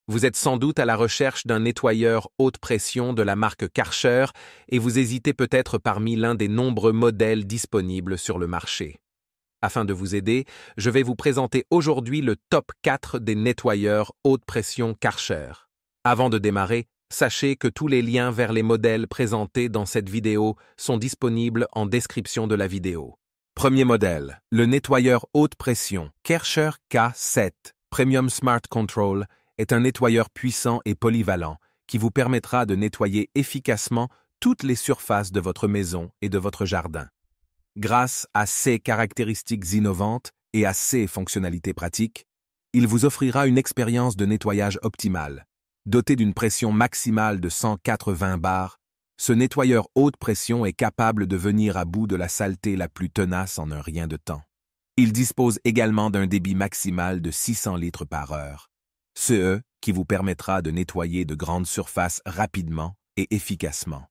Vous êtes sans doute à la recherche d'un nettoyeur haute pression de la marque Karcher et vous hésitez peut-être parmi l'un des nombreux modèles disponibles sur le marché. Afin de vous aider, je vais vous présenter aujourd'hui le top 4 des nettoyeurs haute pression Karcher. Avant de démarrer, sachez que tous les liens vers les modèles présentés dans cette vidéo sont disponibles en description de la vidéo. Premier modèle, le nettoyeur haute pression Karcher K7 Premium Smart Control est un nettoyeur puissant et polyvalent qui vous permettra de nettoyer efficacement toutes les surfaces de votre maison et de votre jardin. Grâce à ses caractéristiques innovantes et à ses fonctionnalités pratiques, il vous offrira une expérience de nettoyage optimale. Doté d'une pression maximale de 180 bars, ce nettoyeur haute pression est capable de venir à bout de la saleté la plus tenace en un rien de temps. Il dispose également d'un débit maximal de 600 litres par heure, ce qui vous permettra de nettoyer de grandes surfaces rapidement et efficacement.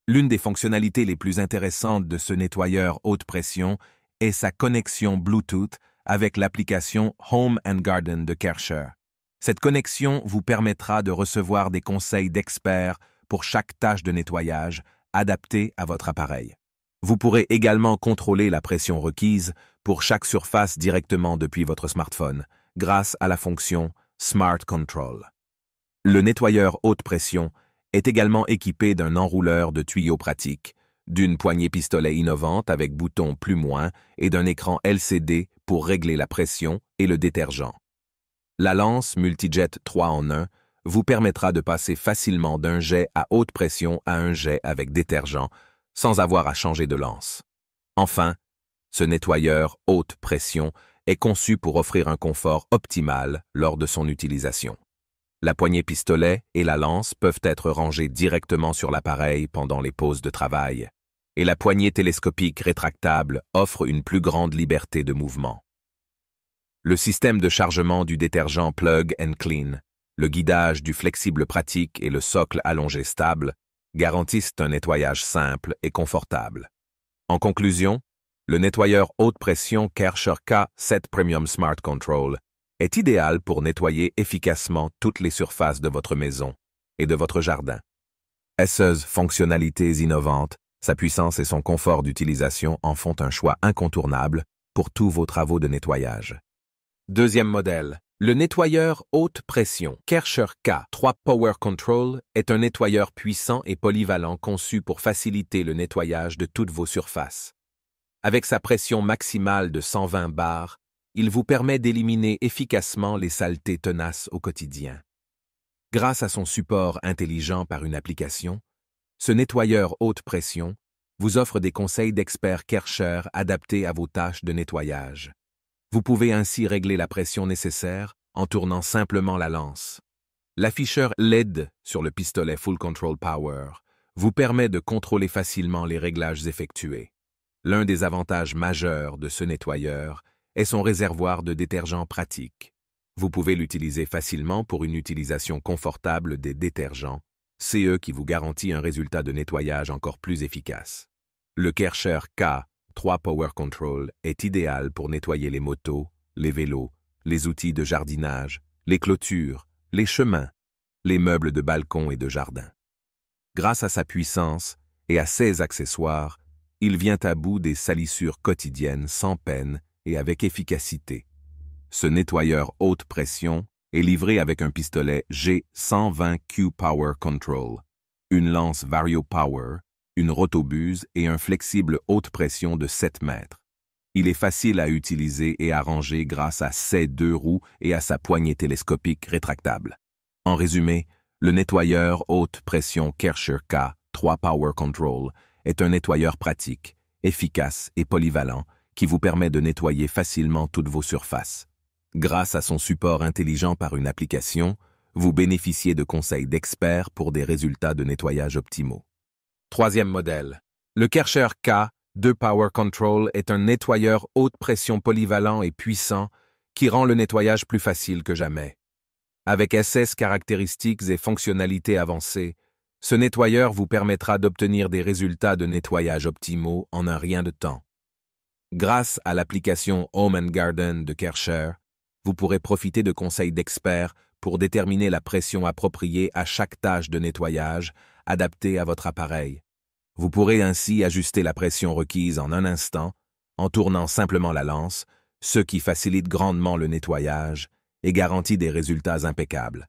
L'une des fonctionnalités les plus intéressantes de ce nettoyeur haute pression est sa connexion Bluetooth avec l'application Home & Garden de Karcher. Cette connexion vous permettra de recevoir des conseils d'experts pour chaque tâche de nettoyage adaptée à votre appareil. Vous pourrez également contrôler la pression requise pour chaque surface directement depuis votre smartphone, grâce à la fonction Smart Control. Le nettoyeur haute pression est également équipé d'un enrouleur de tuyaux pratique, d'une poignée pistolet innovante avec bouton plus-moins et d'un écran LCD pour régler la pression et le détergent. La lance Multijet 3 en 1 vous permettra de passer facilement d'un jet à haute pression à un jet avec détergent sans avoir à changer de lance. Enfin, ce nettoyeur haute pression est conçu pour offrir un confort optimal lors de son utilisation. La poignée pistolet et la lance peuvent être rangées directement sur l'appareil pendant les pauses de travail, et la poignée télescopique rétractable offre une plus grande liberté de mouvement. Le système de chargement du détergent Plug & Clean, le guidage du flexible pratique et le socle allongé stable garantissent un nettoyage simple et confortable. En conclusion, le nettoyeur haute pression Karcher K7 Premium Smart Control est idéal pour nettoyer efficacement toutes les surfaces de votre maison et de votre jardin. Ses fonctionnalités innovantes, sa puissance et son confort d'utilisation en font un choix incontournable pour tous vos travaux de nettoyage. Deuxième modèle, le nettoyeur haute pression Karcher K3 Power Control est un nettoyeur puissant et polyvalent conçu pour faciliter le nettoyage de toutes vos surfaces. Avec sa pression maximale de 120 bars, il vous permet d'éliminer efficacement les saletés tenaces au quotidien. Grâce à son support intelligent par une application, ce nettoyeur haute pression vous offre des conseils d'experts Karcher adaptés à vos tâches de nettoyage. Vous pouvez ainsi régler la pression nécessaire en tournant simplement la lance. L'afficheur LED sur le pistolet Full Control Power vous permet de contrôler facilement les réglages effectués. L'un des avantages majeurs de ce nettoyeur est son réservoir de détergent pratique. Vous pouvez l'utiliser facilement pour une utilisation confortable des détergents, CE qui vous garantit un résultat de nettoyage encore plus efficace. Le Karcher K3 Power Control est idéal pour nettoyer les motos, les vélos, les outils de jardinage, les clôtures, les chemins, les meubles de balcon et de jardin. Grâce à sa puissance et à ses accessoires, il vient à bout des salissures quotidiennes sans peine et avec efficacité. Ce nettoyeur haute pression est livré avec un pistolet G120Q Power Control, une lance Vario Power, une rotobuse et un flexible haute pression de 7 mètres. Il est facile à utiliser et à ranger grâce à ses 2 roues et à sa poignée télescopique rétractable. En résumé, le nettoyeur haute pression Karcher K3 Power Control est un nettoyeur pratique, efficace et polyvalent qui vous permet de nettoyer facilement toutes vos surfaces. Grâce à son support intelligent par une application, vous bénéficiez de conseils d'experts pour des résultats de nettoyage optimaux. Troisième modèle. Le Karcher K2 Power Control est un nettoyeur haute pression polyvalent et puissant qui rend le nettoyage plus facile que jamais. Avec ses caractéristiques et fonctionnalités avancées, ce nettoyeur vous permettra d'obtenir des résultats de nettoyage optimaux en un rien de temps. Grâce à l'application Home & Garden de Karcher, vous pourrez profiter de conseils d'experts pour déterminer la pression appropriée à chaque tâche de nettoyage, adaptée à votre appareil. Vous pourrez ainsi ajuster la pression requise en un instant, en tournant simplement la lance, ce qui facilite grandement le nettoyage et garantit des résultats impeccables.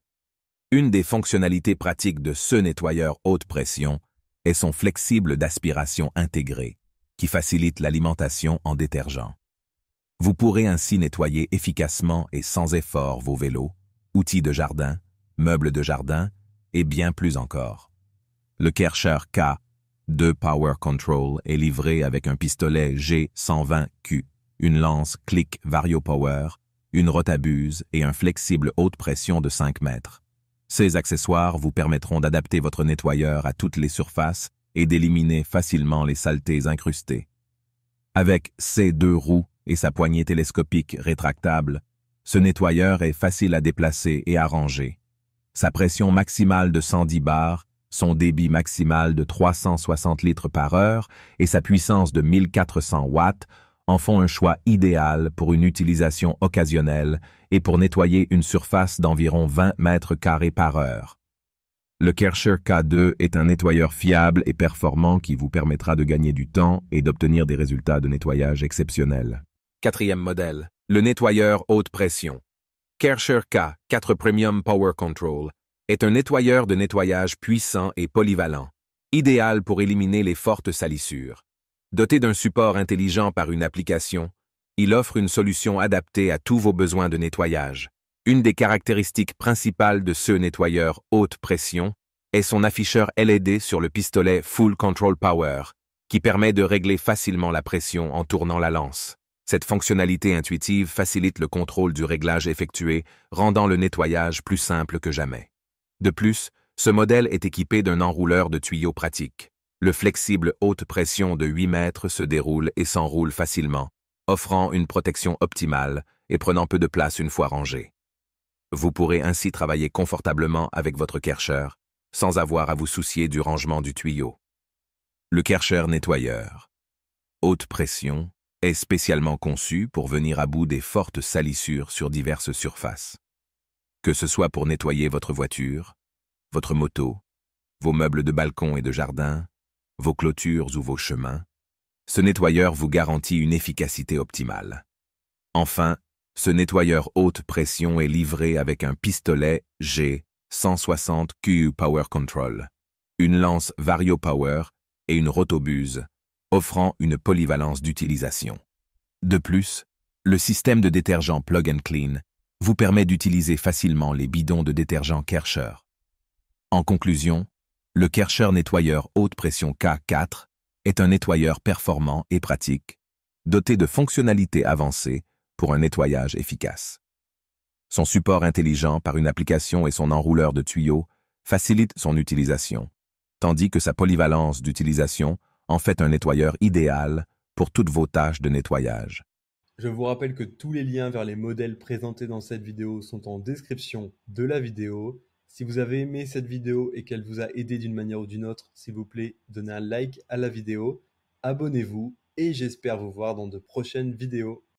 Une des fonctionnalités pratiques de ce nettoyeur haute pression est son flexible d'aspiration intégré, qui facilite l'alimentation en détergent. Vous pourrez ainsi nettoyer efficacement et sans effort vos vélos, outils de jardin, meubles de jardin et bien plus encore. Le Kärcher K2 Power Control est livré avec un pistolet G120Q, une lance Click Vario Power, une rotabuse et un flexible haute pression de 5 mètres. Ces accessoires vous permettront d'adapter votre nettoyeur à toutes les surfaces et d'éliminer facilement les saletés incrustées. Avec ses 2 roues et sa poignée télescopique rétractable, ce nettoyeur est facile à déplacer et à ranger. Sa pression maximale de 110 bars, son débit maximal de 360 litres par heure et sa puissance de 1400 watts en font un choix idéal pour une utilisation occasionnelle et pour nettoyer une surface d'environ 20 mètres carrés par heure. Le Kärcher K2 est un nettoyeur fiable et performant qui vous permettra de gagner du temps et d'obtenir des résultats de nettoyage exceptionnels. Quatrième modèle, le nettoyeur haute pression. Kärcher K4 Premium Power Control est un nettoyeur de nettoyage puissant et polyvalent, idéal pour éliminer les fortes salissures. Doté d'un support intelligent par une application, il offre une solution adaptée à tous vos besoins de nettoyage. Une des caractéristiques principales de ce nettoyeur haute pression est son afficheur LED sur le pistolet Full Control Power, qui permet de régler facilement la pression en tournant la lance. Cette fonctionnalité intuitive facilite le contrôle du réglage effectué, rendant le nettoyage plus simple que jamais. De plus, ce modèle est équipé d'un enrouleur de tuyaux pratique. Le flexible haute pression de 8 mètres se déroule et s'enroule facilement, offrant une protection optimale et prenant peu de place une fois rangé. Vous pourrez ainsi travailler confortablement avec votre Kärcher, sans avoir à vous soucier du rangement du tuyau. Le Kärcher nettoyeur, haute pression, est spécialement conçu pour venir à bout des fortes salissures sur diverses surfaces. Que ce soit pour nettoyer votre voiture, votre moto, vos meubles de balcon et de jardin, vos clôtures ou vos chemins, ce nettoyeur vous garantit une efficacité optimale. Enfin, ce nettoyeur haute pression est livré avec un pistolet G160Q Power Control, une lance Vario Power et une rotobuse, offrant une polyvalence d'utilisation. De plus, le système de détergent Plug and Clean vous permet d'utiliser facilement les bidons de détergent Kärcher. En conclusion, le Kärcher nettoyeur haute pression K4 est un nettoyeur performant et pratique, doté de fonctionnalités avancées pour un nettoyage efficace. Son support intelligent par une application et son enrouleur de tuyaux facilitent son utilisation, tandis que sa polyvalence d'utilisation en fait un nettoyeur idéal pour toutes vos tâches de nettoyage. Je vous rappelle que tous les liens vers les modèles présentés dans cette vidéo sont en description de la vidéo. Si vous avez aimé cette vidéo et qu'elle vous a aidé d'une manière ou d'une autre, s'il vous plaît, donnez un like à la vidéo, abonnez-vous et j'espère vous voir dans de prochaines vidéos.